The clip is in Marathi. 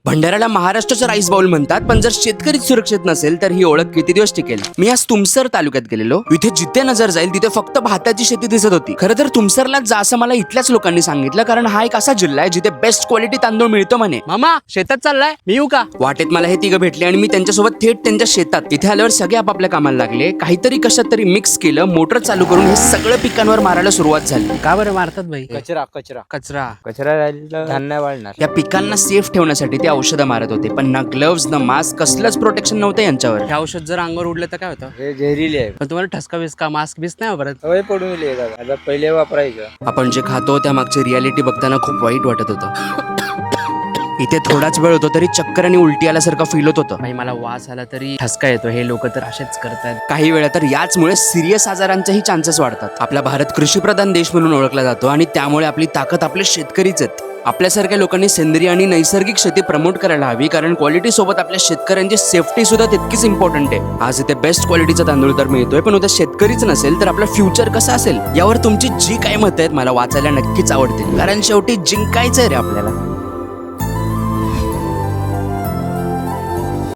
भंडाऱ्याला महाराष्ट्राचं राईस बाउल म्हणतात, पण जर शेतकरी सुरक्षित नसेल तर ही ओळख किती दिवस टिकेल? मी आज तुमसर तालुक्यात गेलेलो. इथे जिथे नजर जाईल तिथे फक्त भाताची शेती दिसत होती. खरं तर तुमसरला जा असं मला इथल्याच लोकांनी सांगितलं, कारण हा एक असा जिल्हा आहे जिथे बेस्ट क्वालिटी तांदूळ मिळतो म्हणे. मामा शेतात चाललाय, मी येऊ का? वाटेत मला हे तिघं भेटले आणि मी त्यांच्यासोबत थेट त्यांच्या शेतात. इथे आल्यावर सगळे आपापल्या कामाला लागले. काहीतरी कशात तरी मिक्स केलं, मोटर चालू करून हे सगळं पिकांवर मारायला सुरुवात झाली. का बरं मारतात भाई? कचरा कचरा राहिला धान्य वाढणार. या पिकांना सेफ ठेवण्यासाठी ते औषधं मारत होते, पण ना ग्लव्स ना मास्क, कसलंच प्रोटेक्शन नव्हतं यांच्यावर. हे औषध जर अंगावर उडलं तर काय होतं? हे जहरीले आहे. पण तुम्हाला ठसका बिस्का मास्क बिस नाही वापरत? सवय पडून गेली आहे दादा. आता पहिले वापरायचं. आपण जे खातो त्या मागची रियालिटी बघताना खूप वाईट वाटत होतं. इथे थोडाच वेळ होतो तरी चक्कर आणि उलटी आल्यासारखं फील होत होतं. भाई मला वास आला तरी ठसका येतो. हे लोक तर असेच करतात. काही वेळा तर याचमुळे सिरियस आजारांचेही चान्सेस वाढतात. आपला भारत कृषीप्रधान देश म्हणून ओळखला जातो आणि त्यामुळे आपली ताकद आपले शेतकरीच आहेत. आपल्यासारख्या लोकांनी सेंद्रिय आणि नैसर्गिक शेती प्रमोट करायला हवी, कारण क्वालिटी सोबत आपल्या शेतकऱ्यांची सेफ्टी सुद्धा तितकीच इम्पॉर्टंट आहे. आज इथे बेस्ट क्वालिटीचा तांदूळ तर मिळतोय, पण उद्या शेतकरीच नसेल तर आपलं फ्युचर कसं असेल? यावर तुमची जी काही मतं आहेत मला वाचायला नक्कीच आवडतील, कारण शेवटी जिंकायचंय रे आपल्याला.